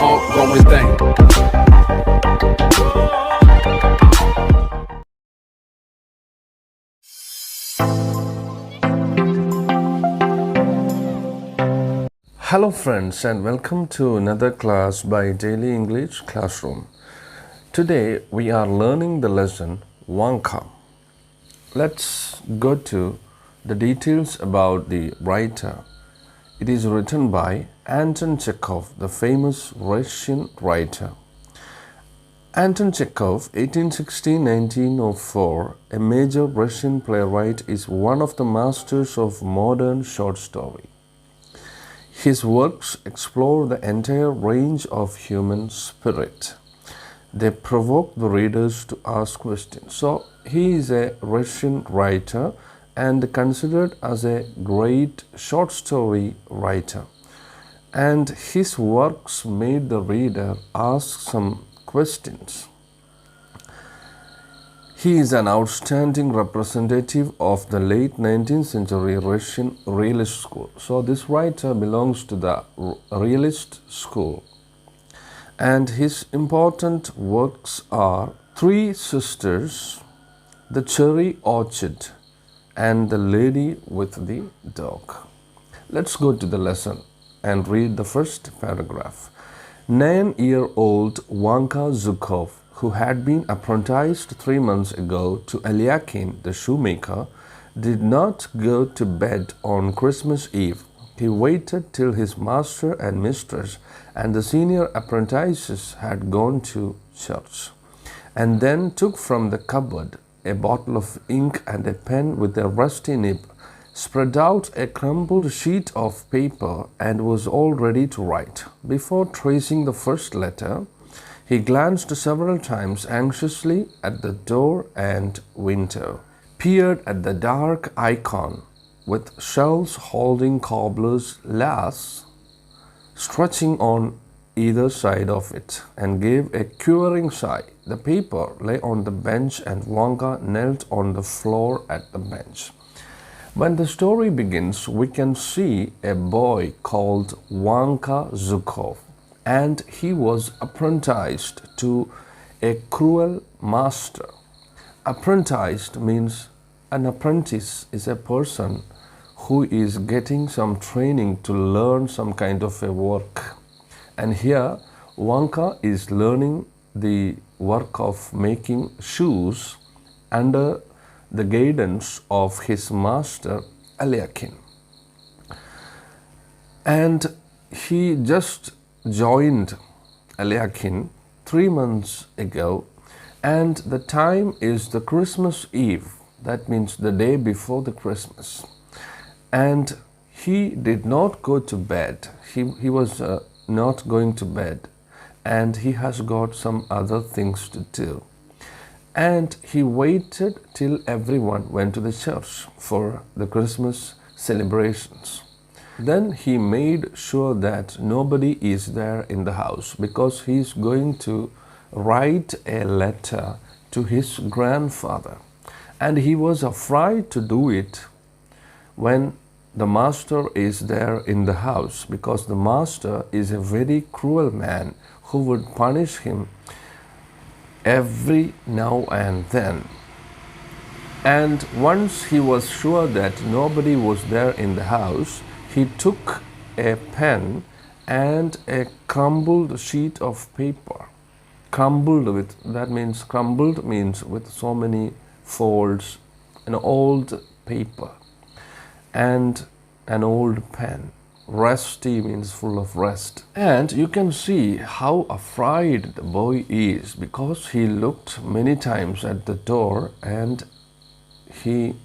ongoing thing. Hello friends and welcome to another class by Daily English Classroom. Today we are learning the lesson Vanka. Let's go to the details about the writer. It is written by Anton Chekhov, the famous Russian writer. Anton Chekhov, 1816-1904, a major Russian playwright, is one of the masters of modern short story. His works explore the entire range of human spirit. They provoke the readers to ask questions. So, he is a Russian writer and considered as a great short story writer. And his works made the reader ask some questions. He is an outstanding representative of the late 19th century Russian realist school. So this writer belongs to the realist school. And his important works are Three Sisters, The Cherry Orchard, and The Lady with the Dog. Let's go to the lesson and read the first paragraph. 9-year-old Vanka Zhukov, who had been apprenticed 3 months ago to Alyakhin, the shoemaker, did not go to bed on Christmas Eve. He waited till his master and mistress and the senior apprentices had gone to church, and then took from the cupboard a bottle of ink and a pen with a rusty nib, spread out a crumpled sheet of paper, and was all ready to write. Before tracing the first letter, he glanced several times anxiously at the door and window, peered at the dark icon with shelves holding cobbler's laths stretching on either side of it, and gave a quivering sigh. The paper lay on the bench and Vanka knelt on the floor at the bench. When the story begins, we can see a boy called Vanka Zhukov, and he was apprenticed to a cruel master. Apprenticed means an apprentice is a person who is getting some training to learn some kind of a work. And here Vanka is learning the work of making shoes under the guidance of his master Alyakhin. And he just joined Alyakhin 3 months ago, and the time is the Christmas Eve. That means the day before the Christmas. And he did not go to bed. He was not going to bed, and he has got some other things to do. And he waited till everyone went to the church for the Christmas celebrations. Then he made sure that nobody is there in the house, because he is going to write a letter to his grandfather. And he was afraid to do it when the master is there in the house, because the master is a very cruel man who would punish him every now and then. And once he was sure that nobody was there in the house, he took a pen and a crumpled sheet of paper. Crumpled means with so many folds, an old paper, and an old pen. Rusty means full of rust. And you can see how afraid the boy is, because he looked many times at the door and he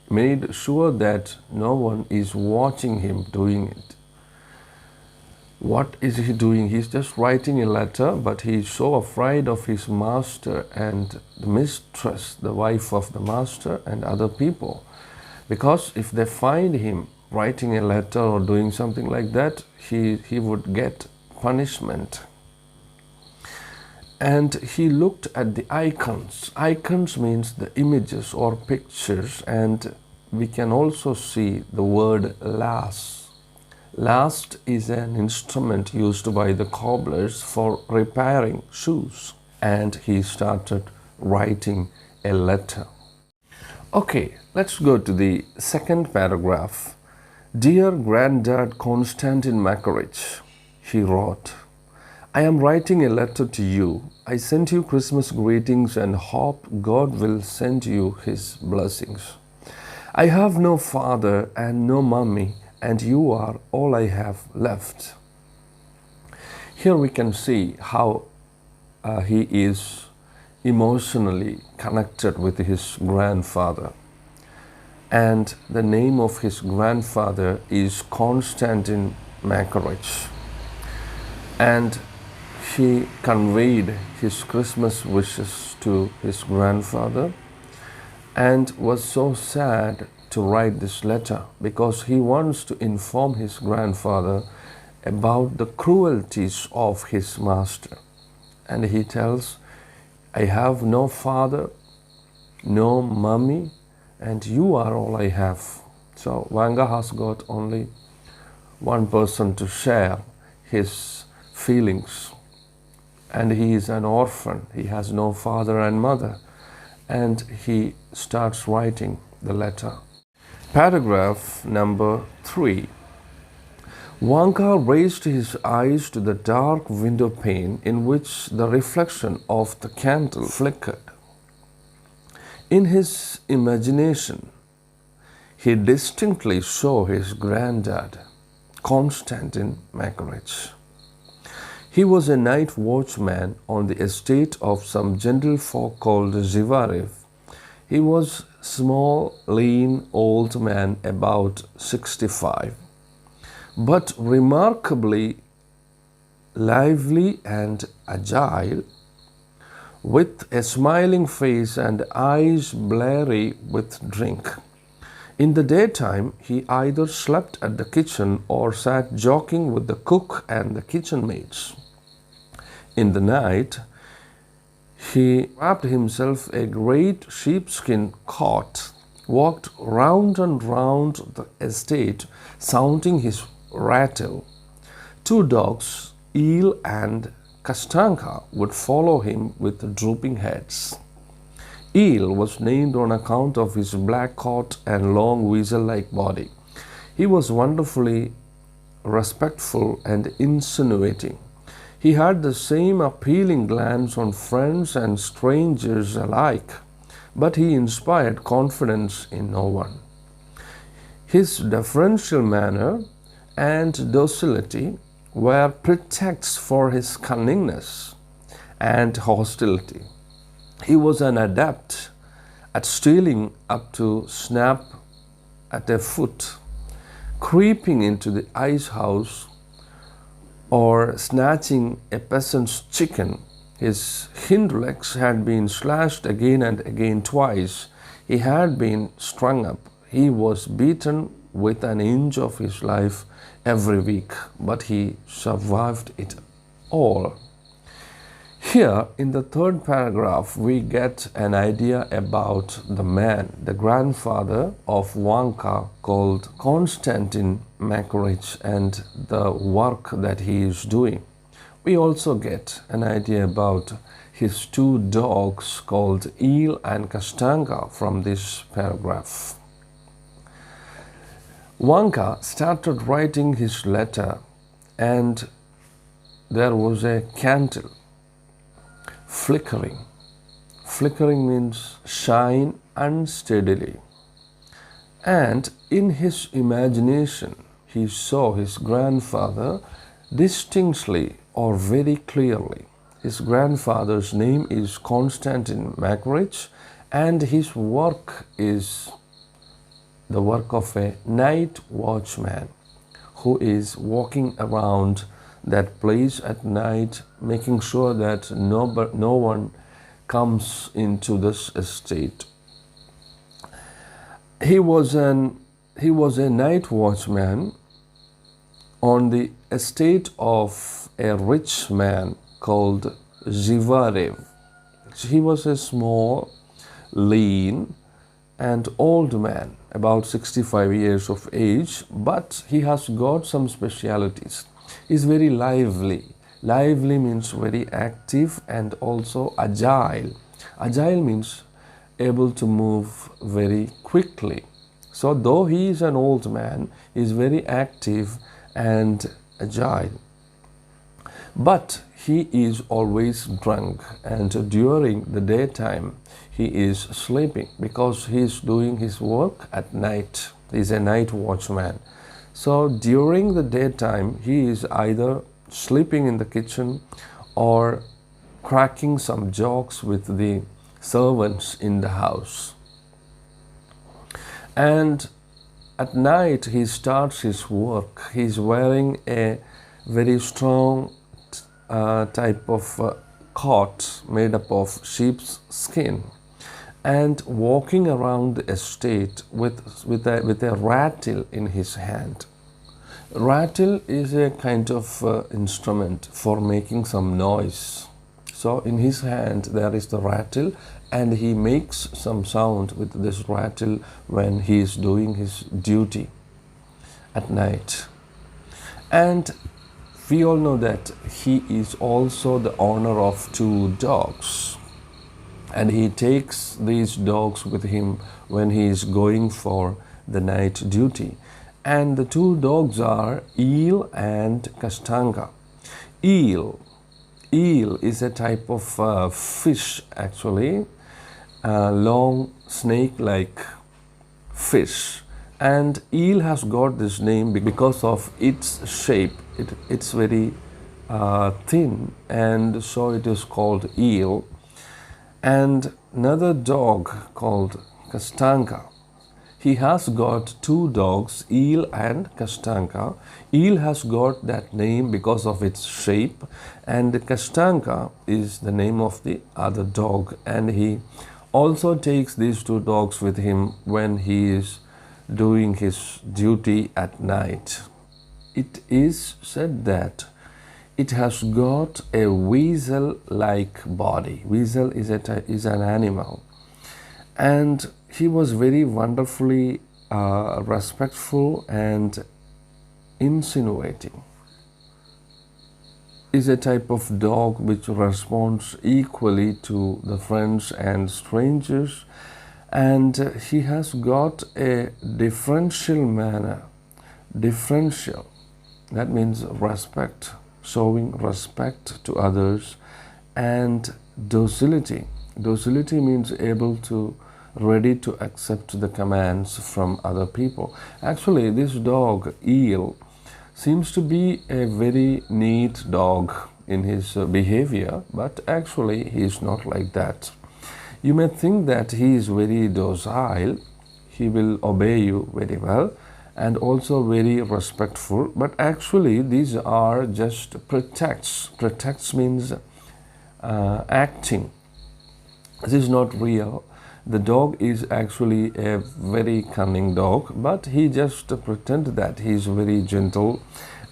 made sure that no one is watching him doing it. What is he doing? He's just writing a letter, but he is so afraid of his master and the mistress, the wife of the master, and other people. Because if they find him writing a letter or doing something like that, he would get punishment. And he looked at the icons. Icons means the images or pictures, and we can also see the word laths. Last is an instrument used by the cobblers for repairing shoes. And he started writing a letter. Okay, let's go to the second paragraph. Dear Granddad Konstantin Makarich, he wrote, I am writing a letter to you. I sent you Christmas greetings and hope God will send you his blessings. I have no father and no mummy, and you are all I have left. Here we can see how he is emotionally connected with his grandfather. And the name of his grandfather is Konstantin Makarich. And he conveyed his Christmas wishes to his grandfather and was so sad to write this letter because he wants to inform his grandfather about the cruelties of his master. And he tells, I have no father, no mummy, and you are all I have. So Vanka has got only one person to share his feelings. And he is an orphan. He has no father and mother. And he starts writing the letter. Paragraph number 3. Vanka raised his eyes to the dark window pane in which the reflection of the candle flickered. In his imagination, he distinctly saw his granddad, Konstantin Makarich. He was a night watchman on the estate of some gentlefolk called Zhivarev. He was a small, lean, old man about 65, but remarkably lively and agile, with a smiling face and eyes bleary with drink. In the daytime, he either slept at the kitchen or sat joking with the cook and the kitchen maids. In the night, he wrapped himself a great sheepskin coat, walked round and round the estate, sounding his rattle. 2 dogs, Eel and Kastanka, would follow him with drooping heads. Eel was named on account of his black coat and long weasel-like body. He was wonderfully respectful and insinuating. He had the same appealing glance on friends and strangers alike, but he inspired confidence in no one. His deferential manner and docility were pretexts for his cunningness and hostility. He was an adept at stealing up to snap at a foot, creeping into the ice house, or snatching a peasant's chicken. His hind legs had been slashed again and again twice. He had been strung up. He was beaten with an inch of his life every week, but he survived it all. Here in the third paragraph, we get an idea about the man, the grandfather of Vanka, called Konstantin Makarich, and the work that he is doing. We also get an idea about his 2 dogs called Eel and Kastanka from this paragraph. Vanka started writing his letter, and there was a candle flickering. Flickering means shine unsteadily. And in his imagination, he saw his grandfather distinctly or very clearly. His grandfather's name is Konstantin Makarich, and his work is the work of a night watchman who is walking around that place at night, making sure that no one comes into this estate. He was a night watchman on the estate of a rich man called Zhivarev. He was a small, lean, and old man, about 65 years of age, but he has got some specialities. He's very lively. Lively means very active and also agile. Agile means able to move very quickly. So though he is an old man, he is very active and agile. But he is always drunk, and during the daytime he is sleeping because he is doing his work at night. He is a night watchman. So during the daytime he is either sleeping in the kitchen or cracking some jokes with the servants in the house. And at night he starts his work. He is wearing a very strong type of coat made up of sheep's skin and walking around the estate with a rattle in his hand. Rattle is a kind of instrument for making some noise. So in his hand there is the rattle, and he makes some sound with this rattle when he is doing his duty at night. And we all know that he is also the owner of 2 dogs, and he takes these dogs with him when he is going for the night duty. And the 2 dogs are Eel and Kastanga. Eel is a type of fish, actually, long snake-like fish. And eel has got this name because of its shape. It's very thin, and so it is called eel. And another dog called Kastanga. He has got 2 dogs, Eel and Kastanga. Eel has got that name because of its shape, and Kastanga is the name of the other dog. And he also takes these 2 dogs with him when he is doing his duty at night. It is said that it has got a weasel-like body. Weasel is an animal. And he was very wonderfully respectful and insinuating. Is a type of dog which responds equally to the friends and strangers, and he has got a differential manner. Differential, that means respect, showing respect to others, and docility. Docility means ready to accept the commands from other people. Actually, this dog, Eel, seems to be a very neat dog in his behavior, but actually he is not like that. You may think that he is very docile, he will obey you very well, and also very respectful, but actually these are just pretexts. Pretexts means acting. This is not real. The dog is actually a very cunning dog, but he just pretends that he is very gentle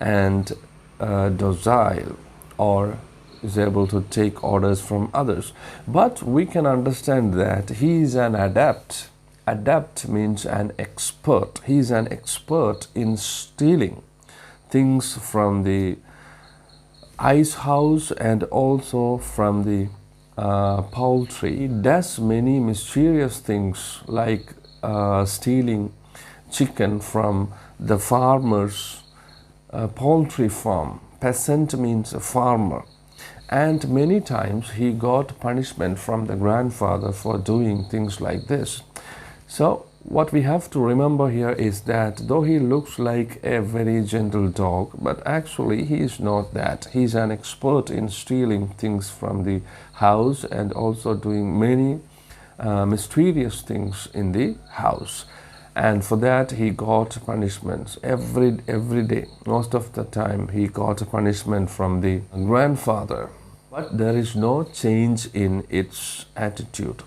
and docile, or is able to take orders from others. But we can understand that he is an adept. Adept means an expert. He is an expert in stealing things from the ice house and also from the poultry. Does many mysterious things like stealing chicken from the farmer's poultry farm. Peasant means a farmer. And many times he got punishment from the grandfather for doing things like this. So what we have to remember here is that though he looks like a very gentle dog, but actually he is not that. He is an expert in stealing things from the house and also doing many mysterious things in the house. And for that he got punishments every day. Most of the time he got a punishment from the grandfather. But there is no change in its attitude.